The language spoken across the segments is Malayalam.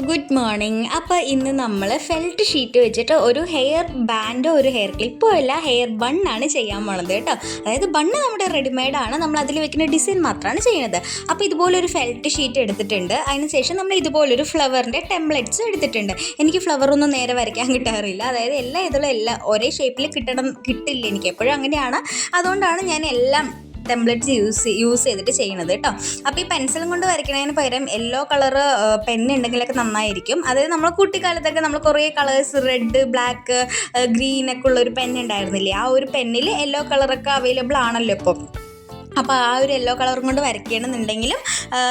Good morning. അപ്പോൾ ഇന്ന് നമ്മൾ ഫെൽറ്റ് ഷീറ്റ് വെച്ചിട്ട് ഒരു ഹെയർ ബാൻഡോ ഒരു ഹെയർ ക്ലിപ്പോ അല്ല, ഹെയർ ബണ്ണാണ് ചെയ്യാൻ പോണത് കേട്ടോ. അതായത് ബണ്ണ് നമ്മുടെ റെഡിമെയ്ഡാണ്, നമ്മൾ അതിൽ വെക്കുന്ന ഡിസൈൻ മാത്രമാണ് ചെയ്യുന്നത്. അപ്പോൾ ഇതുപോലൊരു ഫെൽറ്റ് ഷീറ്റ് എടുത്തിട്ടുണ്ട്. അതിനുശേഷം നമ്മൾ ഇതുപോലൊരു ഫ്ലവറിൻ്റെ ടെംപ്ലേറ്റ്സ് എടുത്തിട്ടുണ്ട്. എനിക്ക് ഫ്ലവറൊന്നും നേരെ വരയ്ക്കാൻ കിട്ടാറില്ല, അതായത് എല്ലാം ഒരേ ഷേപ്പിൽ കിട്ടില്ല എനിക്ക് എപ്പോഴും അങ്ങനെയാണ്. അതുകൊണ്ടാണ് ഞാൻ എല്ലാം ടെംപ്ലേറ്റ്സ് യൂസ് ചെയ്തിട്ട് ചെയ്യണത് കേട്ടോ. അപ്പോൾ ഈ പെൻസിലും കൊണ്ട് വരയ്ക്കുന്നതിന് പകരം യെല്ലോ കളറ് പെന്നുണ്ടെങ്കിലൊക്കെ നന്നായിരിക്കും. അതായത് നമ്മൾ കുട്ടിക്കാലത്തൊക്കെ നമ്മൾ കുറേ കളേഴ്സ് റെഡ്, ബ്ലാക്ക്, ഗ്രീനൊക്കെ ഉള്ളൊരു പെന്നുണ്ടായിരുന്നില്ലേ, ആ ഒരു പെന്നിൽ യെല്ലോ കളറൊക്കെ അവൈലബിൾ ആണല്ലോ ഇപ്പോൾ. അപ്പോൾ ആ ഒരു യെല്ലോ കളറും കൊണ്ട് വരയ്ക്കണമെന്നുണ്ടെങ്കിലും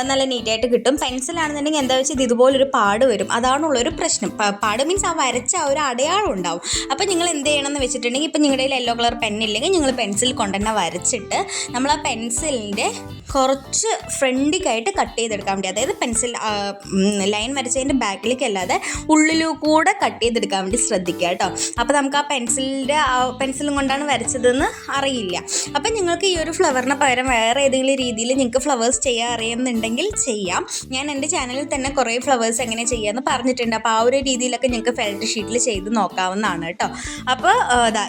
നല്ല നീറ്റായിട്ട് കിട്ടും. പെൻസിലാണെന്നുണ്ടെങ്കിൽ എന്താ വെച്ചാൽ ഇതുപോലൊരു പാട് വരും, അതാണുള്ളൊരു പ്രശ്നം. പാട് മീൻസ് ആ വരച്ച ആ ഒരു അടയാളം ഉണ്ടാവും. അപ്പോൾ നിങ്ങൾ എന്ത് ചെയ്യണമെന്ന് വെച്ചിട്ടുണ്ടെങ്കിൽ, ഇപ്പോൾ നിങ്ങളുടെ യെല്ലോ കളർ പെന്നില്ലെങ്കിൽ നിങ്ങൾ പെൻസിൽ കൊണ്ടുതന്നെ വരച്ചിട്ട് നമ്മൾ ആ പെൻസിലിൻ്റെ കുറച്ച് ഫ്രണ്ടിക്കായിട്ട് കട്ട് ചെയ്തെടുക്കാൻ വേണ്ടി, അതായത് പെൻസിൽ ലൈൻ വരച്ചതിൻ്റെ ബാക്കിലേക്ക് അല്ലാതെ ഉള്ളിലൂടെ കട്ട് ചെയ്തെടുക്കാൻ വേണ്ടി ശ്രദ്ധിക്കുക കേട്ടോ. അപ്പോൾ നമുക്ക് ആ പെൻസിലും കൊണ്ടാണ് വരച്ചതെന്ന് അറിയില്ല. അപ്പം നിങ്ങൾക്ക് ഈ ഒരു ഫ്ലവറിന് പകരം വേറെ ഏതെങ്കിലും രീതിയിൽ നിങ്ങൾക്ക് ഫ്ലവേഴ്സ് ചെയ്യാൻ അറിയുന്നുണ്ടെങ്കിൽ ചെയ്യാം. ഞാൻ എൻ്റെ ചാനലിൽ തന്നെ കുറേ ഫ്ലവേഴ്സ് എങ്ങനെ ചെയ്യാമെന്ന് പറഞ്ഞിട്ടുണ്ട്. അപ്പോൾ ആ ഒരു രീതിയിലൊക്കെ നിങ്ങൾക്ക് ഫെൽറ്റ് ഷീറ്റിൽ ചെയ്ത് നോക്കാവുന്നതാണ് കേട്ടോ. അപ്പോൾ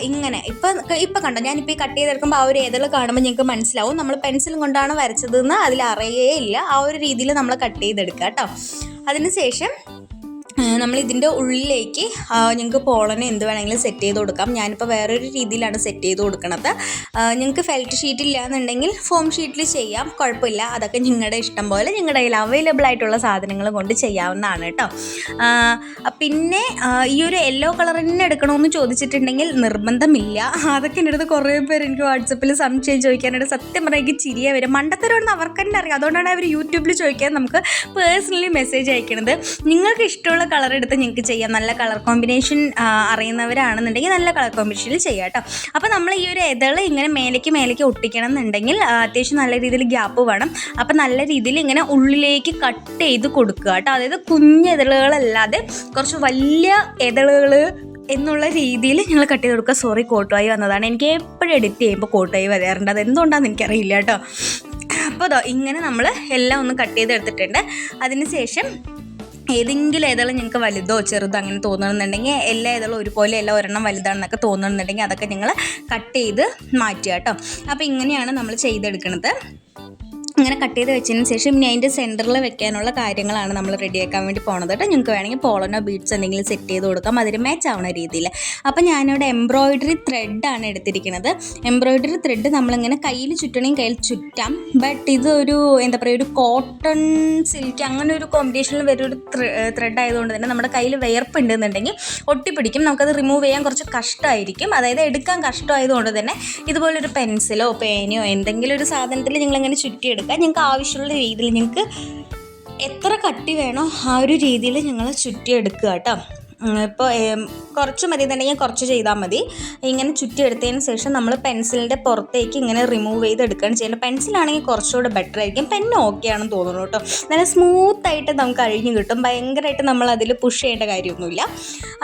ഇങ്ങനെ ഇപ്പം കണ്ടോ, ഞാനിപ്പോൾ ഈ കട്ട് ചെയ്തെടുക്കുമ്പോൾ ആ ഒരു ഏതെല്ലാം കാണുമ്പോൾ നിങ്ങൾക്ക് മനസ്സിലാവും നമ്മൾ പെൻസിലും കൊണ്ടാണ് വരച്ചതെന്ന് അതിൽ അറിയേയില്ല. ആ ഒരു രീതിയിൽ നമ്മൾ കട്ട് ചെയ്തെടുക്കുക കേട്ടോ. അതിനുശേഷം നമ്മളിതിൻ്റെ ഉള്ളിലേക്ക് ഞങ്ങൾക്ക് പോളന് എന്ത് വേണമെങ്കിലും സെറ്റ് ചെയ്ത് കൊടുക്കാം. ഞാനിപ്പോൾ വേറൊരു രീതിയിലാണ് സെറ്റ് ചെയ്ത് കൊടുക്കുന്നത്. നിങ്ങൾക്ക് ഫെൽറ്റ് ഷീറ്റ് ഇല്ല എന്നുണ്ടെങ്കിൽ ഫോം ഷീറ്റിൽ ചെയ്യാം, കുഴപ്പമില്ല. അതൊക്കെ നിങ്ങളുടെ ഇഷ്ടം പോലെ നിങ്ങളുടെ കയ്യിൽ അവൈലബിൾ ആയിട്ടുള്ള സാധനങ്ങൾ കൊണ്ട് ചെയ്യാവുന്നതാണ് കേട്ടോ. പിന്നെ ഈ ഒരു യെല്ലോ കളർ തന്നെ എടുക്കണമെന്ന് ചോദിച്ചിട്ടുണ്ടെങ്കിൽ നിർബന്ധമില്ല. അതൊക്കെ എൻ്റെ അടുത്ത് കുറേ പേര് എനിക്ക് വാട്സപ്പിൽ സംശയം ചോദിക്കാനായിട്ട്. സത്യം പറഞ്ഞാൽ എനിക്ക് ചിരിയെ വരും. മണ്ടത്തരമാണെന്ന് അവർക്ക് തന്നെ അറിയാം, അതുകൊണ്ടാണ് അവർ യൂട്യൂബിൽ ചോദിക്കാൻ നമുക്ക് പേഴ്സണലി മെസ്സേജ് അയക്കണത്. നിങ്ങൾക്ക് ഇഷ്ടമുള്ള കളർ എടുത്ത് നിങ്ങൾക്ക് ചെയ്യാം. നല്ല കളർ കോമ്പിനേഷൻ അറിയുന്നവരാണെന്നുണ്ടെങ്കിൽ നല്ല കളർ കോമ്പിനേഷനിൽ ചെയ്യാം കേട്ടോ. അപ്പോൾ നമ്മൾ ഈ ഒരു ഇതള് ഇങ്ങനെ മേലേക്ക് ഒട്ടിക്കണം എന്നുണ്ടെങ്കിൽ അത്യാവശ്യം നല്ല രീതിയിൽ ഗ്യാപ്പ് വേണം. അപ്പോൾ നല്ല രീതിയിൽ ഇങ്ങനെ ഉള്ളിലേക്ക് കട്ട് ചെയ്ത് കൊടുക്കുക കേട്ടോ. അതായത് കുഞ്ഞ് ഇതളുകളല്ലാതെ കുറച്ച് വലിയ ഇതളുകൾ എന്നുള്ള രീതിയിൽ ഞങ്ങൾ കട്ട് ചെയ്ത് കൊടുക്കുക. സോറി, കോട്ടുവായി വന്നതാണ്. എനിക്ക് എപ്പോഴും എഡിറ്റ് ചെയ്യുമ്പോൾ കോട്ടുവായി വരാറുണ്ട്, അത് എന്തുകൊണ്ടാണെന്ന് എനിക്കറിയില്ല കേട്ടോ. അപ്പോൾ ഇങ്ങനെ നമ്മൾ എല്ലാം ഒന്ന് കട്ട് ചെയ്തെടുത്തിട്ടുണ്ട്. അതിനുശേഷം ഏതെങ്കിലും ഏതെങ്കിലും നിങ്ങൾക്ക് വലുതോ ചെറുതോ അങ്ങനെ തോന്നുന്നുണ്ടെങ്കിൽ എല്ലാ ഏതെങ്കിലും ഒരുപോലെ എല്ലാം ഒരെണ്ണം വലുതാണെന്നൊക്കെ തോന്നുന്നുണ്ടെങ്കിൽ അതൊക്കെ നിങ്ങൾ കട്ട് ചെയ്ത് മാറ്റുക കേട്ടോ. അപ്പോൾ ഇങ്ങനെയാണ് നമ്മൾ ചെയ്തെടുക്കുന്നത്. ഇങ്ങനെ കട്ട് ചെയ്ത് വെച്ചതിന് ശേഷം ഇനി അതിൻ്റെ സെൻറ്ററിൽ വെക്കാനുള്ള കാര്യങ്ങളാണ് നമ്മൾ റെഡിയാക്കാൻ വേണ്ടി പോണത് കേട്ടോ. നിങ്ങൾക്ക് വേണമെങ്കിൽ പോളനോ ബീഡ്സ് എന്തെങ്കിലും സെറ്റ് ചെയ്ത് കൊടുക്കാം, അതിന് മാച്ച് ആവുന്ന രീതിയിൽ. അപ്പോൾ ഞാനിവിടെ എംബ്രോയിഡറി ത്രെഡാണ് എടുത്തിരിക്കുന്നത്. എംബ്രോയിഡറി ത്രെഡ് നമ്മളിങ്ങനെ കയ്യിൽ ചുറ്റണമെങ്കിൽ കയ്യിൽ ചുറ്റാം. ബട്ട് ഇതൊരു എന്താ പറയുക, ഒരു കോട്ടൺ സിൽക്ക് അങ്ങനെ ഒരു കോമ്പിനേഷനിൽ വരുന്നൊരു ത്രെഡ് ആയതുകൊണ്ട് തന്നെ നമ്മുടെ കയ്യിൽ വിയർപ്പുണ്ടെന്നുണ്ടെങ്കിൽ ഒട്ടിപ്പിടിക്കും, നമുക്കത് റിമൂവ് ചെയ്യാൻ കുറച്ച് കഷ്ടമായിരിക്കും. അതായത് എടുക്കാൻ കഷ്ടമായതുകൊണ്ട് തന്നെ ഇതുപോലൊരു പെൻസിലോ പേനയോ എന്തെങ്കിലും ഒരു സാധനത്തിൽ നിങ്ങളിങ്ങനെ ചുറ്റിയെടുക്കുക. ഞങ്ങൾക്ക് ആവശ്യമുള്ള രീതിയിൽ നിങ്ങൾക്ക് എത്ര കട്ടി വേണോ ആ ഒരു രീതിയിൽ ഞങ്ങൾ ചുറ്റിയെടുക്കുക കേട്ടോ. ഇപ്പോൾ കുറച്ച് മതി എന്നുണ്ടെങ്കിൽ കുറച്ച് ചെയ്താൽ മതി. ഇങ്ങനെ ചുറ്റിയെടുത്തതിന് ശേഷം നമ്മൾ പെൻസിലിൻ്റെ പുറത്തേക്ക് ഇങ്ങനെ റിമൂവ് ചെയ്തെടുക്കുകയാണ് ചെയ്യുന്നത്. പെൻസിലാണെങ്കിൽ കുറച്ചുകൂടെ ബെറ്റർ ആയിരിക്കും. പെൻ ഓക്കെ ആണെന്ന് തോന്നുന്നു കേട്ടോ. നല്ല സ്മൂത്തായിട്ട് നമുക്ക് അഴിഞ്ഞ് കിട്ടും. ഭയങ്കരമായിട്ട് നമ്മൾ അതിൽ പുഷ് ചെയ്യേണ്ട കാര്യമൊന്നുമില്ല.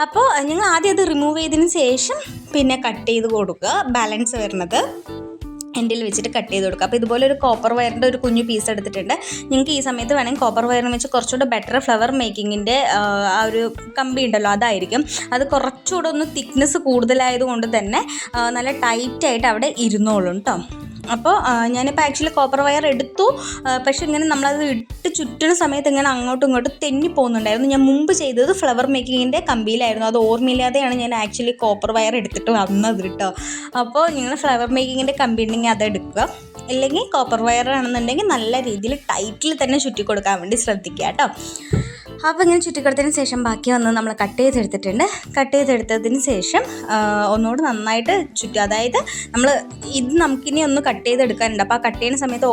അപ്പോൾ ഞങ്ങൾ ആദ്യം അത് റിമൂവ് ചെയ്തതിന് ശേഷം പിന്നെ കട്ട് ചെയ്ത് കൊടുക്കുക. ബാലൻസ് വരുന്നത് എൻഡിൽ വെച്ചിട്ട് കട്ട് ചെയ്ത് കൊടുക്കുക. അപ്പോൾ ഇതുപോലെ ഒരു കോപ്പർ വയറിൻ്റെ ഒരു കുഞ്ഞു പീസ് എടുത്തിട്ടുണ്ട്. നിങ്ങൾക്ക് ഈ സമയത്ത് വേണമെങ്കിൽ കോപ്പർ വയറിന് വെച്ച് കുറച്ചുകൂടെ ബെറ്റർ ഫ്ലവർ മേക്കിങ്ങിൻ്റെ ആ ഒരു കമ്പി ഉണ്ടല്ലോ, അതായിരിക്കും. അത് കുറച്ചുകൂടെ ഒന്ന് തിക്നെസ് കൂടുതലായതുകൊണ്ട് തന്നെ നല്ല ടൈറ്റായിട്ട് അവിടെ ഇരുന്നോളും കേട്ടോ. അപ്പോൾ ഞാനിപ്പോൾ ആക്ച്വലി കോപ്പർ വയർ എടുത്തു, പക്ഷേ ഇങ്ങനെ നമ്മളത് ഇട്ട് ചുറ്റുന്ന സമയത്ത് ഇങ്ങനെ അങ്ങോട്ടും ഇങ്ങോട്ടും തെന്നി പോകുന്നുണ്ടായിരുന്നു. ഞാൻ മുമ്പ് ചെയ്തത് ഫ്ലവർ മേക്കിങ്ങിൻ്റെ കമ്പിയിലായിരുന്നു, അത് ഓർമ്മയില്ലാതെയാണ് ഞാൻ ആക്ച്വലി കോപ്പർ വയർ എടുത്തിട്ട് വന്നത് കേട്ടോ. അപ്പോൾ നിങ്ങൾ ഫ്ലവർ മേക്കിങ്ങിൻ്റെ കമ്പി ഉണ്ടെങ്കിൽ അതെടുക്കുക, അല്ലെങ്കിൽ കോപ്പർ വയർ ആണെന്നുണ്ടെങ്കിൽ നല്ല രീതിയിൽ ടൈറ്റിൽ തന്നെ ചുറ്റി കൊടുക്കാൻ വേണ്ടി ശ്രദ്ധിക്കുക കേട്ടോ. അപ്പോൾ ഇങ്ങനെ ചുറ്റിക്കൊടുത്തതിന് ശേഷം ബാക്കി വന്ന് നമ്മൾ കട്ട് ചെയ്തെടുത്തിട്ടുണ്ട്. കട്ട് ചെയ്തെടുത്തതിന് ശേഷം ഒന്നുകൂടി നന്നായിട്ട് ചുറ്റുക. അതായത് നമുക്കിനി ഒന്ന് കട്ട് ചെയ്തെടുക്കാനുണ്ട്. അപ്പോൾ ആ കട്ട് ചെയ്യുന്ന സമയത്ത്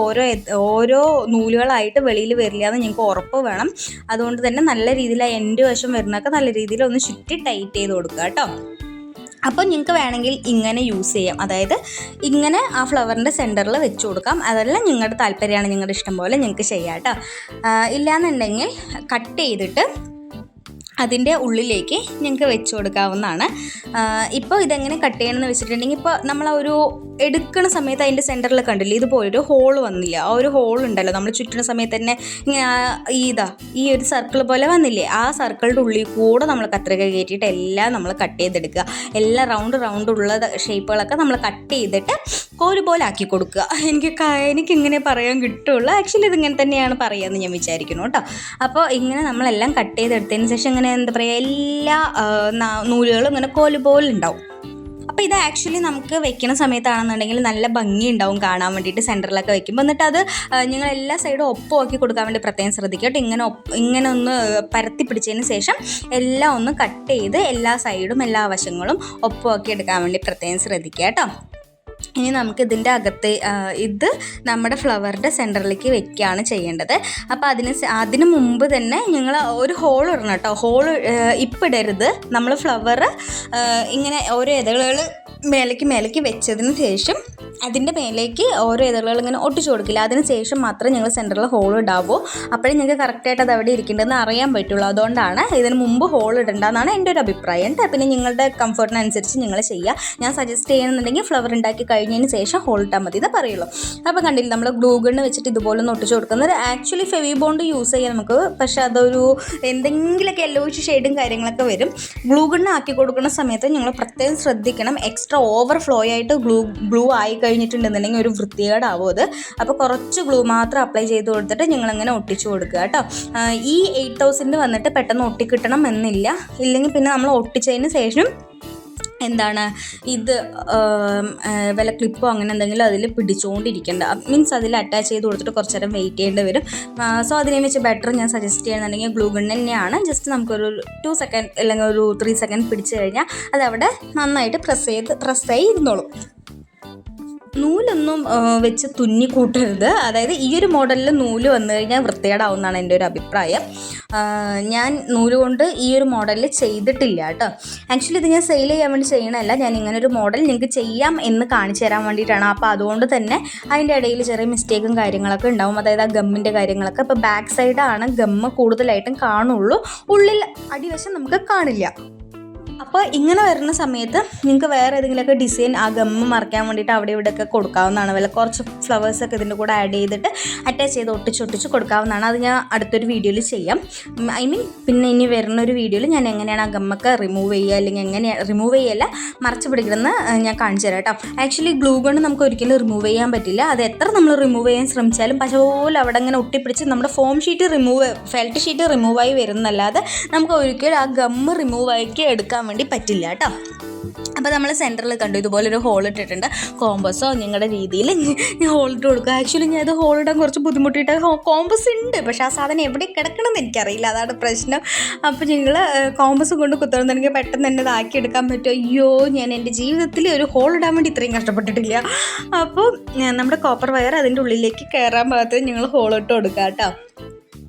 ഓരോ നൂലുകളായിട്ട് വെളിയിൽ വരില്ല എന്ന് ഞങ്ങൾക്ക് ഉറപ്പ് വേണം. അതുകൊണ്ട് തന്നെ നല്ല രീതിയിൽ എൻഡ് വശം വരുന്നതൊക്കെ നല്ല രീതിയിൽ ഒന്ന് ചുറ്റി ടൈറ്റ് ചെയ്ത് കൊടുക്കുക കേട്ടോ. അപ്പോൾ നിങ്ങൾക്ക് വേണമെങ്കിൽ ഇങ്ങനെ യൂസ് ചെയ്യാം, അതായത് ഇങ്ങനെ ആ ഫ്ലവറിൻ്റെ സെൻറ്ററിൽ വെച്ച് കൊടുക്കാം. അതെല്ലാം നിങ്ങളുടെ താല്പര്യമാണ്, നിങ്ങളുടെ ഇഷ്ടം പോലെ നിങ്ങൾക്ക് ചെയ്യാം കേട്ടോ. ഇല്ലയെന്നുണ്ടെങ്കിൽ കട്ട് ചെയ്തിട്ട് അതിൻ്റെ ഉള്ളിലേക്ക് ഞങ്ങൾക്ക് വെച്ച് കൊടുക്കാവുന്നതാണ്. ഇപ്പോൾ ഇതെങ്ങനെ കട്ട് ചെയ്യണമെന്ന് വെച്ചിട്ടുണ്ടെങ്കിൽ, ഇപ്പോൾ നമ്മൾ ഒരു എടുക്കുന്ന സമയത്ത് അതിൻ്റെ സെൻറ്ററിൽ കണ്ടില്ലേ ഇതുപോലൊരു ഹോൾ വന്നില്ല, ആ ഒരു ഹോൾ ഉണ്ടല്ലോ നമ്മൾ ചുറ്റുന്ന സമയത്ത് തന്നെ ഇങ്ങനെ ഈ ഒരു സർക്കിൾ പോലെ വന്നില്ലേ, ആ സർക്കിളിൻ്റെ ഉള്ളിൽ കൂടെ നമ്മൾ കത്രിക കയറ്റിയിട്ട് എല്ലാം നമ്മൾ കട്ട് ചെയ്തെടുക്കുക. എല്ലാ റൗണ്ട് ഉള്ള ഷേപ്പുകളൊക്കെ നമ്മൾ കട്ട് ചെയ്തിട്ട് കോല് പോലെ ആക്കി കൊടുക്കുക. എനിക്കിങ്ങനെ പറയാൻ കിട്ടുള്ളൂ. ആക്ച്വലി ഇതിങ്ങനെ തന്നെയാണ് പറയുകയെന്ന് ഞാൻ വിചാരിക്കുന്നു കേട്ടോ. അപ്പോൾ ഇങ്ങനെ നമ്മളെല്ലാം കട്ട് ചെയ്തെടുത്തതിന് ശേഷം ഇങ്ങനെ എന്താ പറയുക, എല്ലാ നൂലുകളും ഇങ്ങനെ കോല് പോലെ ഉണ്ടാവും. അപ്പോൾ ഇത് ആക്ച്വലി നമുക്ക് വെക്കുന്ന സമയത്താണെന്നുണ്ടെങ്കിൽ നല്ല ഭംഗി ഉണ്ടാവും കാണാൻ വേണ്ടിയിട്ട്, സെൻറ്ററിലൊക്കെ വെക്കുമ്പോൾ. എന്നിട്ട് അത് നിങ്ങൾ എല്ലാ സൈഡും ഒപ്പമാക്കി കൊടുക്കാൻ വേണ്ടി പ്രത്യേകം ശ്രദ്ധിക്കുക കേട്ടോ. ഇങ്ങനെ ഒന്ന് പരത്തി പിടിച്ചതിന് ശേഷം എല്ലാം ഒന്ന് കട്ട് ചെയ്ത് എല്ലാ സൈഡും എല്ലാ വശങ്ങളും ഒപ്പമാക്കി എടുക്കാൻ വേണ്ടി പ്രത്യേകം ശ്രദ്ധിക്കുക കേട്ടോ. ഇനി നമുക്ക് ഇതിൻ്റെ അകത്ത് ഇത് നമ്മുടെ ഫ്ലവറിൻ്റെ സെൻറ്ററിലേക്ക് വെക്കുകയാണ് ചെയ്യേണ്ടത്. അപ്പോൾ അതിന് മുമ്പ് തന്നെ നിങ്ങൾ ഒരു ഹോൾ ഇടണം കേട്ടോ. ഹോൾ ഇപ്പം ഇടരുത്. നമ്മൾ ഫ്ലവർ ഇങ്ങനെ ഓരോ ഇതളുകൾ മേലേക്ക് വെച്ചതിന് ശേഷം അതിൻ്റെ മേലേക്ക് ഓരോ ഇതളുകൾ ഇങ്ങനെ ഒട്ടിച്ചു കൊടുക്കില്ല. അതിന് ശേഷം മാത്രമേ ഞങ്ങൾ സെൻറ്ററിൽ ഹോൾ ഇടാവൂ. അപ്പോഴേ ഞങ്ങൾക്ക് കറക്റ്റായിട്ട് അത് അവിടെ ഇരിക്കേണ്ടതെന്ന് അറിയാൻ പറ്റുള്ളൂ. അതുകൊണ്ടാണ് ഇതിന് മുമ്പ് ഹോൾ ഇടേണ്ടതെന്നാണ് എൻ്റെ ഒരു അഭിപ്രായം. പിന്നെ നിങ്ങളുടെ കംഫർട്ടിനനുസരിച്ച് നിങ്ങൾ ചെയ്യുക. ഞാൻ സജസ്റ്റ് ചെയ്യണമെന്നുണ്ടെങ്കിൽ ഫ്ലവർ ഉണ്ടാക്കി കഴിഞ്ഞതിന് ശേഷം ഹോൾ ഇട്ടാൽ മതി എന്ന് പറയുള്ളൂ. അപ്പോൾ കണ്ടില്ല, നമ്മൾ ഗ്ലൂ ഗണ്ണ് വെച്ചിട്ട് ഇതുപോലെ ഒന്ന് ഒട്ടിച്ചു കൊടുക്കുന്നത്. ആക്ച്വലി ഫെവി ബോണ്ട് യൂസ് ചെയ്യാം നമുക്ക്, പക്ഷേ അതൊരു എന്തെങ്കിലുമൊക്കെ യെല്ലോയിഷ് ഷെയ്ഡും കാര്യങ്ങളൊക്കെ വരും. ഗ്ലൂ ഗണ്ണ് ആക്കി കൊടുക്കുന്ന സമയത്ത് നിങ്ങൾ പ്രത്യേകം ശ്രദ്ധിക്കണം. എക്സ്ട്രാ ഓവർ ഫ്ലോ ആയിട്ട് ഗ്ലൂ ആയി കഴിഞ്ഞിട്ടുണ്ടെന്നുണ്ടെങ്കിൽ ഒരു വൃത്തികേടാവും അത്. അപ്പോൾ കുറച്ച് ഗ്ലൂ മാത്രം അപ്ലൈ ചെയ്ത് കൊടുത്തിട്ട് നിങ്ങളങ്ങനെ ഒട്ടിച്ചു കൊടുക്കുക കേട്ടോ. ഈ 8000 വന്നിട്ട് പെട്ടെന്ന് ഒട്ടിക്കിട്ടണം എന്നില്ല. ഇല്ലെങ്കിൽ പിന്നെ നമ്മൾ ഒട്ടിച്ചതിന് ശേഷം ഇത് വല്ല ക്ലിപ്പോ അങ്ങനെ എന്തെങ്കിലും അതിൽ പിടിച്ചുകൊണ്ടിരിക്കേണ്ട, മീൻസ് അതിൽ അറ്റാച്ച് ചെയ്ത് കൊടുത്തിട്ട് കുറച്ച് നേരം വെയിറ്റ് ചെയ്യേണ്ടി വരും. സോ അതിനെ വെച്ച് ബെറ്റർ ഞാൻ സജസ്റ്റ് ചെയ്യുന്നുണ്ടെങ്കിൽ ഗ്ലൂ ഗൺ തന്നെയാണ്. ജസ്റ്റ് നമുക്കൊരു 2 സെക്കൻഡ് അല്ലെങ്കിൽ ഒരു 3 സെക്കൻഡ് പിടിച്ച് കഴിഞ്ഞാൽ അതവിടെ നന്നായിട്ട് പ്രസ് ചെയ്തിരുന്നോളും. നൂലൊന്നും വെച്ച് തുന്നി കൂട്ടരുത്. അതായത് ഈ ഒരു മോഡലിൽ നൂല് വന്നു കഴിഞ്ഞാൽ വൃത്തികേടാവുമെന്നാണ് എൻ്റെ ഒരു അഭിപ്രായം. ഞാൻ നൂല് കൊണ്ട് ഈ ഒരു മോഡലിൽ ചെയ്തിട്ടില്ല കേട്ടോ. ആക്ച്വലി ഇത് ഞാൻ സെയിൽ ചെയ്യാൻ വേണ്ടി ചെയ്യണമല്ല, ഞാൻ ഇങ്ങനൊരു മോഡൽ നിങ്ങൾക്ക് ചെയ്യാം എന്ന് കാണിച്ചു തരാൻ വേണ്ടിയിട്ടാണ്. അപ്പോൾ അതുകൊണ്ട് തന്നെ അതിൻ്റെ ഇടയിൽ ചെറിയ മിസ്റ്റേക്കും കാര്യങ്ങളൊക്കെ ഉണ്ടാവും. അതായത് ആ ഗമ്മിൻ്റെ കാര്യങ്ങളൊക്കെ. അപ്പോൾ ബാക്ക് സൈഡാണ് ഗമ്മ് കൂടുതലായിട്ടും കാണുള്ളൂ, ഉള്ളിൽ അടിവശം നമുക്ക് കാണില്ല. അപ്പോൾ ഇങ്ങനെ വരുന്ന സമയത്ത് നിങ്ങൾക്ക് വേറെ ഏതെങ്കിലുമൊക്കെ ഡിസൈൻ ആ ഗമ്മ് മറയ്ക്കാൻ വേണ്ടിയിട്ട് അവിടെ ഇവിടെയൊക്കെ കൊടുക്കാവുന്നതാണ്. വല്ല കുറച്ച് ഫ്ലവേഴ്സൊക്കെ ഇതിൻ്റെ കൂടെ ആഡ് ചെയ്തിട്ട് അറ്റാച്ച് ചെയ്ത് ഒട്ടിച്ച് കൊടുക്കാവുന്നതാണ്. അത് ഞാൻ അടുത്തൊരു വീഡിയോയിൽ ചെയ്യാം. പിന്നെ ഇനി വരുന്നൊരു വീഡിയോയിൽ ഞാൻ എങ്ങനെയാണ് ആ ഗമ്മൊക്കെ റിമൂവ് ചെയ്യുക, അല്ലെങ്കിൽ എങ്ങനെയാണ് റിമൂവ് ചെയ്യല്ല മറച്ച് പിടിക്കണമെന്ന് ഞാൻ കാണിച്ചു തരാം കേട്ടോ. ആക്ച്വലി ഗ്ലൂ കൊണ്ട് നമുക്ക് ഒരിക്കലും റിമൂവ് ചെയ്യാൻ പറ്റില്ല. അത് എത്ര നമ്മൾ റിമൂവ് ചെയ്യാൻ ശ്രമിച്ചാലും പശപോലെ അവിടെ അങ്ങനെ ഒട്ടിപ്പിടിച്ച് നമ്മുടെ ഫെൽറ്റ് ഷീറ്റ് റിമൂവായി വരുന്നല്ലാതെ നമുക്ക് ഒരിക്കലും ആ ഗമ്മ് റിമൂവാക്കി എടുക്കാൻ വേണ്ടി പറ്റില്ല കേട്ടോ. അപ്പോൾ നമ്മൾ സെൻറ്ററിൽ കണ്ടു ഇതുപോലൊരു ഹോൾ ഇട്ടിട്ടുണ്ട്. കോമ്പസോ നിങ്ങളുടെ രീതിയിൽ ഹോൾ ഇട്ട് കൊടുക്കുക. ആക്ച്വലി ഞാൻ ഇത് ഹോൾ ഇടാൻ കുറച്ച് ബുദ്ധിമുട്ടിയിട്ട് കോമ്പസ് ഉണ്ട്, പക്ഷേ ആ സാധനം എവിടെ കിടക്കണമെന്ന് എനിക്കറിയില്ല, അതാണ് പ്രശ്നം. അപ്പോൾ നിങ്ങൾ കോമ്പസ് കൊണ്ട് കുത്തുന്നുണ്ടെങ്കിൽ പെട്ടെന്ന് തന്നെ ഇതാക്കി എടുക്കാൻ പറ്റുമോ? അയ്യോ, ഞാൻ എൻ്റെ ജീവിതത്തിൽ ഒരു ഹോൾ ഇടാൻ വേണ്ടി ഇത്രയും കഷ്ടപ്പെട്ടിട്ടില്ല. അപ്പോൾ നമ്മുടെ കോപ്പർ വയർ അതിൻ്റെ ഉള്ളിലേക്ക് കയറാൻ പാകത്തിന് നിങ്ങൾ ഹോൾ ഇട്ട് കൊടുക്കുക കേട്ടോ.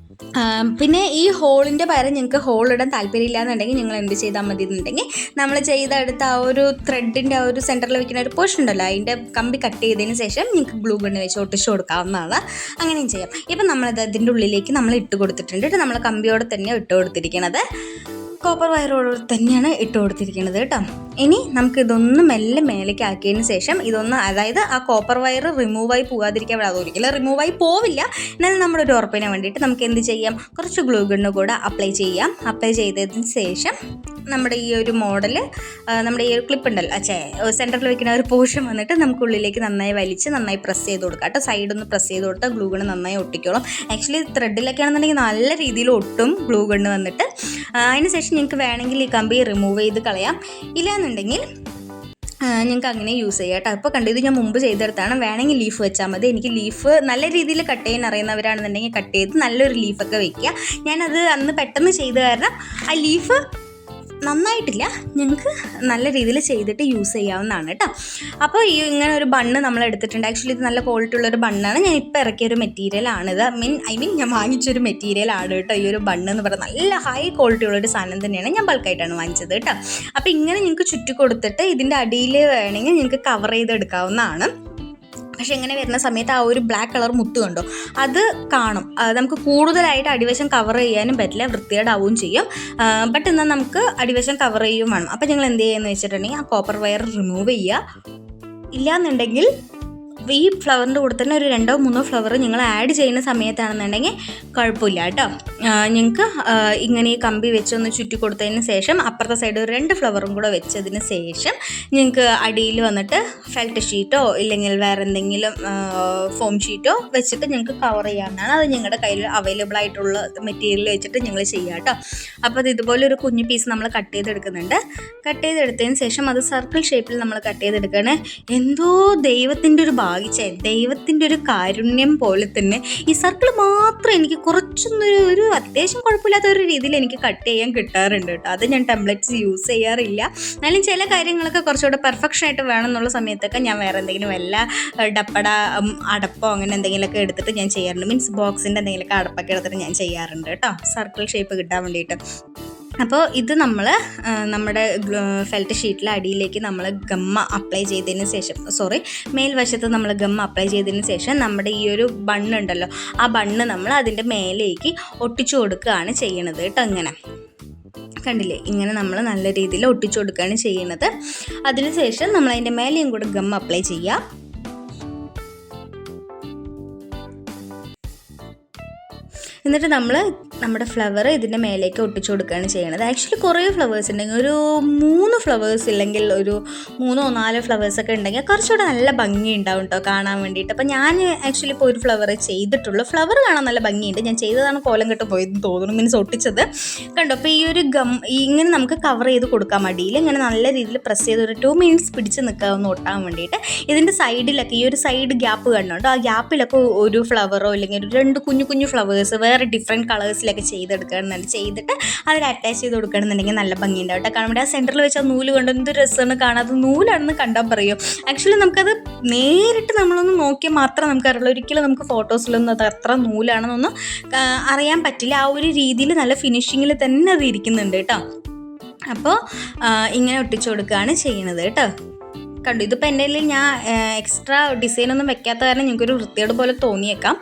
പിന്നെ ഈ ഹോളിൻ്റെ പകരം നിങ്ങൾക്ക് ഹോൾ ഇടാൻ താല്പര്യമില്ല എന്നുണ്ടെങ്കിൽ നിങ്ങൾ എന്ത് ചെയ്താൽ മതി എന്നുണ്ടെങ്കിൽ നമ്മൾ ചെയ്തെടുത്ത ആ ഒരു ത്രെഡിൻ്റെ ആ ഒരു സെൻറ്ററിൽ വെക്കുന്ന ഒരു പോർഷൻ ഉണ്ടല്ലോ, അതിൻ്റെ കമ്പി കട്ട് ചെയ്തതിന് ശേഷം നിങ്ങൾക്ക് ഗ്ലൂ ഗണ്ണ് വെച്ച് ഒട്ടിച്ച് കൊടുക്കാവുന്നതാണ്. അങ്ങനെയും ചെയ്യാം. ഇപ്പം നമ്മളത് അതിൻ്റെ ഉള്ളിലേക്ക് നമ്മൾ ഇട്ട് കൊടുത്തിട്ടുണ്ട്. നമ്മൾ കമ്പിയോടെ തന്നെ ഇട്ട് കൊടുത്തിരിക്കണത്, കോപ്പർ വയറോട് തന്നെയാണ് ഇട്ട് കൊടുത്തിരിക്കുന്നത് കേട്ടോ. ഇനി നമുക്ക് ഇതൊന്ന് മെല്ലെ മേലേക്ക് ആക്കിയതിന് ശേഷം അതായത് ആ കോപ്പർ വയർ റിമൂവായി പോകാതിരിക്കാൻ വേണ്ടി, അതൊരിക്കലും റിമൂവായി പോവില്ല, എന്നാലും നമ്മുടെ ഒരു ഉറപ്പിന് വേണ്ടിയിട്ട് നമുക്ക് എന്ത് ചെയ്യാം, കുറച്ച് ഗ്ലൂ ഗണ്ണ് കൂടെ അപ്ലൈ ചെയ്യാം. അപ്ലൈ ചെയ്തതിന് ശേഷം നമ്മുടെ ഈ ഒരു മോഡൽ, നമ്മുടെ ഈ ഒരു ക്ലിപ്പ് ഉണ്ടല്ലോ, സെൻറ്ററിൽ വെക്കുന്ന ഒരു പോർഷൻ വന്നിട്ട് നമുക്ക് ഉള്ളിലേക്ക് നന്നായി വലിച്ച് നന്നായി പ്രസ് ചെയ്ത് കൊടുക്കാം കേട്ടോ. സൈഡൊന്ന് പ്രസ് ചെയ്ത് കൊടുത്താൽ ഗ്ലൂ ഗണ്ണ് നന്നായി ഒട്ടിക്കോളും. ആക്ച്വലി ത്രെഡിലൊക്കെ ആണെന്നുണ്ടെങ്കിൽ നല്ല രീതിയിൽ ഒട്ടും ഗ്ലൂ ഗണ്ണ് വന്നിട്ട്. അതിന് ശേഷം നിങ്ങൾക്ക് വേണമെങ്കിൽ ഈ കമ്പി റിമൂവ് ചെയ്ത് കളയാം, ഇല്ലയെന്നുണ്ടെങ്കിൽ ഞങ്ങൾക്ക് അങ്ങനെ യൂസ് ചെയ്യാം കേട്ടോ. ഇപ്പോൾ കണ്ടത് ഞാൻ മുമ്പ് ചെയ്തെടുത്താണ്. വേണമെങ്കിൽ ലീഫ് വെച്ചാൽ മതി. എനിക്ക് ലീഫ് നല്ല രീതിയിൽ കട്ട് ചെയ്യാൻ അറിയുന്നവരാണെന്നുണ്ടെങ്കിൽ കട്ട് ചെയ്ത് നല്ലൊരു ലീഫൊക്കെ വെക്കുക. ഞാനത് അന്ന് പെട്ടെന്ന് ചെയ്ത് കാരണം ആ ലീഫ് നന്നായിട്ടില്ല, ഞങ്ങൾക്ക് നല്ല രീതിയിൽ ചെയ്തിട്ട് യൂസ് ചെയ്യാവുന്നതാണ് കേട്ടോ. അപ്പോൾ ഇങ്ങനെ ഒരു ബണ്ണ് നമ്മൾ എടുത്തിട്ടുണ്ട്. ആക്ച്വലി ഇത് നല്ല ക്വാളിറ്റി ഉള്ളൊരു ബണ്ണാണ്. ഞാൻ ഇപ്പോൾ ഇറക്കിയൊരു മെറ്റീരിയലാണിത്. ഞാൻ വാങ്ങിച്ചൊരു മെറ്റീരിയലാണ് കേട്ടോ. ഈ ഒരു ബണ്ണ് എന്ന് പറയുന്നത് നല്ല ഹൈ ക്വാളിറ്റി ഉള്ളൊരു സാധനം തന്നെയാണ്. ഞാൻ ബൾക്കായിട്ടാണ് വാങ്ങിച്ചത് കേട്ടോ. അപ്പോൾ ഇങ്ങനെ നിങ്ങൾക്ക് ചുറ്റി കൊടുത്തിട്ട് ഇതിൻ്റെ അടിയിൽ വേണമെങ്കിൽ നിങ്ങൾക്ക് കവർ ചെയ്തെടുക്കാവുന്നതാണ്. പക്ഷെ ഇങ്ങനെ വരുന്ന സമയത്ത് ആ ഒരു ബ്ലാക്ക് കളർ മുത്ത് കണ്ടോ, അത് കാണും. നമുക്ക് കൂടുതലായിട്ട് അടിവശം കവർ ചെയ്യാനും പറ്റില്ല, വൃത്തികേടാവുകയും ചെയ്യും. ബട്ട് എന്നാൽ നമുക്ക് അടിവശം കവർ ചെയ്യുകയും വേണം. അപ്പോൾ നിങ്ങൾ എന്ത് ചെയ്യുകയെന്ന് വെച്ചിട്ടുണ്ടെങ്കിൽ ആ കോപ്പർ വയർ റിമൂവ് ചെയ്യുക. ഇല്ലയെന്നുണ്ടെങ്കിൽ ഈ ഫ്ലവറിൻ്റെ കൂടെ തന്നെ ഒരു 2-3 ഫ്ലവർ നിങ്ങൾ ആഡ് ചെയ്യുന്ന സമയത്താണെന്നുണ്ടെങ്കിൽ കുഴപ്പമില്ല കേട്ടോ. നിങ്ങൾക്ക് ഇങ്ങനെ ഈ കമ്പി വെച്ചൊന്ന് ചുറ്റി കൊടുത്തതിന് ശേഷം അപ്പുറത്തെ സൈഡ് ഒരു 2 ഫ്ലവറും കൂടെ വെച്ചതിന് ശേഷം നിങ്ങൾക്ക് അടിയിൽ വന്നിട്ട് ഫെൽറ്റ് ഷീറ്റോ ഇല്ലെങ്കിൽ വേറെ എന്തെങ്കിലും ഫോം ഷീറ്റോ വെച്ചിട്ട് നിങ്ങൾക്ക് കവർ ചെയ്യാവുന്നതാണ്. അത് നിങ്ങളുടെ കയ്യിൽ അവൈലബിൾ ആയിട്ടുള്ള മെറ്റീരിയൽ വെച്ചിട്ട് നിങ്ങൾ ചെയ്യുക കേട്ടോ. അപ്പോൾ അത് ഇതുപോലെ ഒരു കുഞ്ഞു പീസ് നമ്മൾ കട്ട് ചെയ്തെടുക്കുന്നുണ്ട്. കട്ട് ചെയ്തെടുത്തതിന് ശേഷം അത് സർക്കിൾ ഷേപ്പിൽ നമ്മൾ കട്ട് ചെയ്തെടുക്കുകയാണ്. എന്തോ ദൈവത്തിൻ്റെ ഒരു ദൈവത്തിൻ്റെ ഒരു കാരുണ്യം പോലെ തന്നെ ഈ സർക്കിൾ മാത്രം എനിക്ക് കുറച്ചൊന്നൊരു അത്യാവശ്യം കുഴപ്പമില്ലാത്ത ഒരു രീതിയിൽ എനിക്ക് കട്ട് ചെയ്യാൻ കിട്ടാറുണ്ട് കേട്ടോ. അത് ഞാൻ ടെംപ്ലേറ്റ്സ് യൂസ് ചെയ്യാറില്ല. എന്നാലും ചില കാര്യങ്ങളൊക്കെ കുറച്ചുകൂടെ പെർഫെക്ഷൻ ആയിട്ട് വേണം എന്നുള്ള സമയത്തൊക്കെ ഞാൻ വേറെ എന്തെങ്കിലും വല്ല ഡപ്പട അടപ്പോ അങ്ങനെ എന്തെങ്കിലുമൊക്കെ എടുത്തിട്ട് ഞാൻ ചെയ്യാറുണ്ട്. മീൻസ് ബോക്സിൻ്റെ എന്തെങ്കിലുമൊക്കെ അടപ്പൊക്കെ എടുത്തിട്ട് ഞാൻ ചെയ്യാറുണ്ട് കേട്ടോ, സർക്കിൾ ഷേപ്പ് കിട്ടാൻ വേണ്ടിയിട്ട്. അപ്പോൾ ഇത് നമ്മൾ നമ്മുടെ ഫെൽറ്റ് ഷീറ്റിലെ അടിയിലേക്ക് നമ്മൾ ഗമ്മ അപ്ലൈ ചെയ്തതിന് ശേഷം മേൽവശത്ത് നമ്മൾ ഗമ്മ അപ്ലൈ ചെയ്തതിന് ശേഷം നമ്മുടെ ഈ ഒരു ബണ്ണുണ്ടല്ലോ, ആ ബണ്ണ് നമ്മൾ അതിൻ്റെ മേലേക്ക് ഒട്ടിച്ചു കൊടുക്കുകയാണ് ചെയ്യണത് കേട്ടോ. ഇങ്ങനെ കണ്ടില്ലേ, ഇങ്ങനെ നമ്മൾ നല്ല രീതിയിൽ ഒട്ടിച്ചു കൊടുക്കുകയാണ് ചെയ്യുന്നത്. അതിനുശേഷം നമ്മൾ അതിൻ്റെ മേലെയും കൂടെ ഗമ്മ അപ്ലൈ ചെയ്യുക. എന്നിട്ട് നമ്മൾ നമ്മുടെ ഫ്ലവർ ഇതിൻ്റെ മേലേക്ക് ഒട്ടിച്ചു കൊടുക്കുകയാണ് ചെയ്യണത്. ആക്ച്വലി കുറേ ഫ്ലവേഴ്സ് ഉണ്ടെങ്കിൽ ഒരു 3 ഫ്ലവേഴ്സ് ഇല്ലെങ്കിൽ ഒരു 3-4 ഫ്ലവേഴ്സൊക്കെ ഉണ്ടെങ്കിൽ കുറച്ചുകൂടെ നല്ല ഭംഗി ഉണ്ടാവും കേട്ടോ കാണാൻ വേണ്ടിയിട്ട്. അപ്പോൾ ഞാൻ ആക്ച്വലി ഇപ്പോൾ ഒരു ഫ്ലവർ ചെയ്തിട്ടുള്ളൂ. ഫ്ലവർ കാണാൻ നല്ല ഭംഗിയുണ്ട്. ഞാൻ ചെയ്തതാണ് കോലം കെട്ട് പോയെന്ന് തോന്നുന്നു, മീൻസ് ഒട്ടിച്ചത് കണ്ടോ. അപ്പോൾ ഈ ഒരു ഇങ്ങനെ നമുക്ക് കവർ ചെയ്ത് കൊടുക്കാം. മടിയിൽ ഇങ്ങനെ നല്ല രീതിയിൽ പ്രസ് ചെയ്ത് ഒരു 2 മിനിറ്റ്സ് പിടിച്ച് നിൽക്കാമെന്ന് ഒട്ടാൻ വേണ്ടിയിട്ട്. ഇതിൻ്റെ സൈഡിലൊക്കെ ഈ ഒരു സൈഡ് ഗ്യാപ്പ് കണ്ടോ, ആ ഗ്യാപ്പിലൊക്കെ ഒരു ഫ്ലവറോ അല്ലെങ്കിൽ ഒരു 2 കുഞ്ഞു കുഞ്ഞു ഫ്ലവേഴ്സ് വേറെ ഡിഫറെൻറ്റ് കളേഴ്സിലൊക്കെ ചെയ്തെടുക്കുകയാണെന്നുണ്ട്, ചെയ്തിട്ട് അതിൽ അറ്റാച്ച് ചെയ്ത് കൊടുക്കുകയാണെന്നുണ്ടെങ്കിൽ നല്ല ഭംഗിയുണ്ടാവും കേട്ടോ. കാണുമ്പോൾ ആ സെൻറ്ററിൽ വെച്ച് ആ നൂല് കൊണ്ട് എന്ത് രസമാണ് കാണാതെ, നൂലാണെന്ന് കണ്ടാൽ പറയും. ആക്ച്വലി നമുക്കത് നേരിട്ട് നമ്മളൊന്ന് നോക്കിയാൽ മാത്രമേ നമുക്കറിയുള്ളൂ. ഒരിക്കലും നമുക്ക് ഫോട്ടോസിലൊന്നും അത് അത്ര നൂലാണെന്നൊന്നും അറിയാൻ പറ്റില്ല. ആ ഒരു രീതിയിൽ നല്ല ഫിനിഷിങ്ങിൽ തന്നെ അത് ഇരിക്കുന്നുണ്ട് കേട്ടോ. അപ്പോൾ ഇങ്ങനെ ഒട്ടിച്ചു കൊടുക്കുകയാണ് ചെയ്യുന്നത് കേട്ടോ. കണ്ടു, ഇതിപ്പോൾ എൻ്റെ കയ്യിൽ ഞാൻ എക്സ്ട്രാ ഡിസൈനൊന്നും വെക്കാത്ത കാരണം ഞങ്ങൾക്കൊരു വൃത്തിയോട് പോലെ തോന്നിയേക്കാം.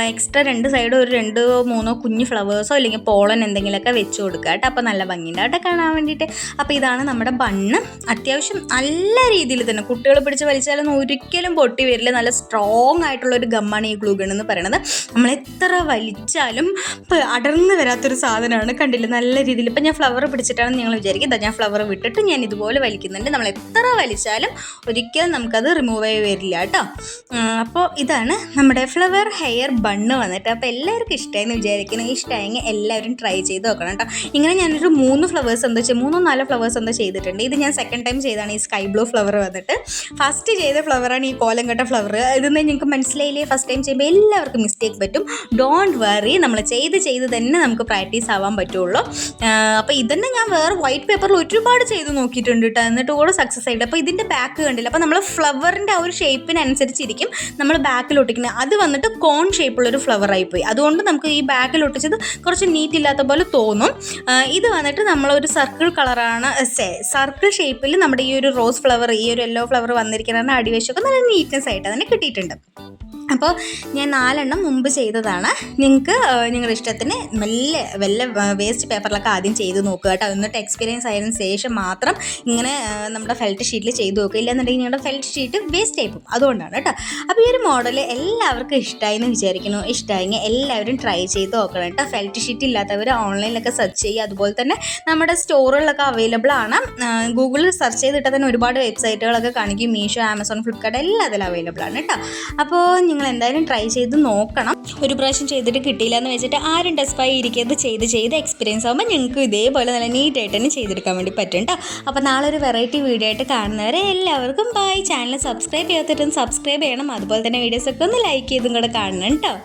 എക്സ്ട്രാ 2 സൈഡും ഒരു 2-3 കുഞ്ഞ് ഫ്ലവേഴ്സോ അല്ലെങ്കിൽ പോളൻ എന്തെങ്കിലുമൊക്കെ വെച്ച് കൊടുക്കുക കേട്ടോ. അപ്പോൾ നല്ല ഭംഗിയുണ്ടാവും കേട്ടോ കാണാൻ വേണ്ടിയിട്ട്. അപ്പോൾ ഇതാണ് നമ്മുടെ ബണ്ണ്. അത്യാവശ്യം നല്ല രീതിയിൽ തന്നെ കുട്ടികൾ പിടിച്ച് വലിച്ചാലൊന്നും ഒരിക്കലും പൊട്ടി വരില്ല. നല്ല സ്ട്രോങ് ആയിട്ടുള്ളൊരു ഗമ്മാണ് ഈ ഗ്ലൂ ഗൺ എന്ന് പറയുന്നത്. നമ്മൾ എത്ര വലിച്ചാലും അടർന്ന് വരാത്തൊരു സാധനമാണ്. കണ്ടില്ല നല്ല രീതിയിൽ. ഇപ്പം ഞാൻ ഫ്ലവർ പിടിച്ചിട്ടാണെന്ന് നിങ്ങൾ വിചാരിക്കും. ഞാൻ ഫ്ലവർ വിട്ടിട്ട് ഞാൻ ഇതുപോലെ വലിക്കുന്നുണ്ട്. നമ്മൾ എത്ര വലിച്ചാലും ഒരിക്കലും നമുക്കത് റിമൂവ് ആയി വരില്ല കേട്ടോ. അപ്പോൾ ഇതാണ് നമ്മുടെ ഫ്ലവർ ഹെയർ ബണ്ണ് വന്നിട്ട്. അപ്പോൾ എല്ലാവർക്കും ഇഷ്ടമായെന്ന് വിചാരിക്കുന്നു. ഇഷ്ടമായെങ്കിൽ എല്ലാവരും ട്രൈ ചെയ്ത് നോക്കണം കേട്ടോ. ഇങ്ങനെ ഞാനൊരു 3 ഫ്ലവേഴ്സ് എന്താ 3-4 ഫ്ലവേഴ്സ് എന്താ ചെയ്തിട്ടുണ്ട്. ഇത് ഞാൻ സെക്കൻഡ് ടൈം ചെയ്താണ് ഈ സ്കൈ ബ്ലൂ ഫ്ലവർ വന്നിട്ട്. ഫസ്റ്റ് ചെയ്ത ഫ്ലവറാണ് ഈ കോലം കെട്ട ഫ്ലവർ. ഇതൊന്നും നിങ്ങൾക്ക് മനസ്സിലായില്ലേ? ഫസ്റ്റ് ടൈം ചെയ്യുമ്പോൾ എല്ലാവർക്കും മിസ്റ്റേക്ക് പറ്റും. ഡോണ്ട് വറി, നമ്മൾ ചെയ്ത് തന്നെ നമുക്ക് പ്രാക്ടീസ് ആവാൻ പറ്റുള്ളൂ. അപ്പോൾ ഇതന്നെ ഞാൻ വേറെ വൈറ്റ് പേപ്പറിൽ ഒരുപാട് ചെയ്ത് നോക്കിയിട്ടുണ്ട് കേട്ടോ, എന്നിട്ട് കൂടെ സക്സസ് ആയിട്ട്. അപ്പോൾ ഇതിൻ്റെ ബാക്ക് കണ്ടില്ല. അപ്പോൾ നമ്മൾ ഫ്ലവറിൻ്റെ ആ ഒരു ഷേപ്പിനനുസരിച്ചിരിക്കും നമ്മൾ ബാക്കിൽ ഒട്ടിക്കുന്നത്. അത് വന്നിട്ട് കോൺ ഷേപ്പുള്ളൊരു ഫ്ലവർ ആയിപ്പോയി. അതുകൊണ്ട് നമുക്ക് ഈ ബാക്കിൽ ഒട്ടിച്ചത് കുറച്ച് നീറ്റ് ഇല്ലാത്ത പോലെ തോന്നും. ഇത് വന്നിട്ട് നമ്മളൊരു സർക്കിൾ കളറാണ്, സർക്കിൾ ഷേപ്പിൽ നമ്മുടെ ഈ ഒരു റോസ് ഫ്ലവർ, ഈ ഒരു യെല്ലോ ഫ്ലവർ വന്നിരിക്കുന്ന അടിവശമൊക്കെ നല്ല നീറ്റ്നെസ് ആയിട്ട് തന്നെ കിട്ടിയിട്ടുണ്ട്. അപ്പോൾ ഞാൻ 4 എണ്ണം മുമ്പ് ചെയ്തതാണ്. നിങ്ങൾക്ക് നിങ്ങളുടെ ഇഷ്ടത്തിന് വല്ല വേസ്റ്റ് പേപ്പറിലൊക്കെ ആദ്യം ചെയ്ത് നോക്കുക കേട്ടോ. എന്നിട്ട് എക്സ്പീരിയൻസ് ആയതിനു ശേഷം മാത്രം ഇങ്ങനെ നമ്മുടെ ഫെൽറ്റ് ഷീറ്റിൽ ചെയ്ത് നോക്കുക. ഇല്ലെന്നുണ്ടെങ്കിൽ നിങ്ങളുടെ ഫെൽറ്റ് ഷീറ്റ് വേസ്റ്റ് ആയി പോകും. അതുകൊണ്ടാണ് കേട്ടോ. അപ്പോൾ ഈ ഒരു മോഡൽ എല്ലാവർക്കും ഇഷ്ടമായി എന്ന് വിചാരിക്കുന്നു. ഇഷ്ടമായെങ്കിൽ എല്ലാവരും ട്രൈ ചെയ്ത് നോക്കണം കേട്ടോ. ഫെൽറ്റ് ഷീറ്റ് ഇല്ലാത്തവർ ഓൺലൈനിലൊക്കെ സെർച്ച് ചെയ്യുക. അതുപോലെ തന്നെ നമ്മുടെ സ്റ്റോറുകളിലൊക്കെ അവൈലബിൾ ആണ്. ഗൂഗിളിൽ സെർച്ച് ചെയ്തിട്ട് തന്നെ ഒരുപാട് വെബ്സൈറ്റുകളൊക്കെ കാണിക്കും. മീഷോ, ആമസോൺ, ഫ്ലിപ്കാർട്ട് എല്ലാം അതിൽ അവൈലബിൾ ആണ് കേട്ടോ. അപ്പോൾ നിങ്ങൾ എന്തായാലും ട്രൈ ചെയ്ത് നോക്കണം. ഒരു പ്രാവശ്യം ചെയ്തിട്ട് കിട്ടിയില്ല എന്ന് വെച്ചിട്ട് ആരും ഡെസ്പായി ഇരിക്കുന്നത് ചെയ്ത് എക്സ്പീരിയൻസ് ആകുമ്പോൾ ഞങ്ങൾക്ക് ഇതേപോലെ നല്ല നീറ്റായിട്ട് തന്നെ ചെയ്തെടുക്കാൻ വേണ്ടി പറ്റും കേട്ടോ. അപ്പോൾ നാളെ ഒരു വെറൈറ്റി വീഡിയോ ആയിട്ട് കാണുന്നവരെ എല്ലാവർക്കും ബൈ. ചാനൽ സബ്സ്ക്രൈബ് ചെയ്യാത്തിട്ടും സബ്സ്ക്രൈബ് ചെയ്യണം. അതുപോലെ തന്നെ വീഡിയോസൊക്കെ ഒന്ന് ലൈക്ക് ചെയ്തും കൂടെ കാണണം കേട്ടോ.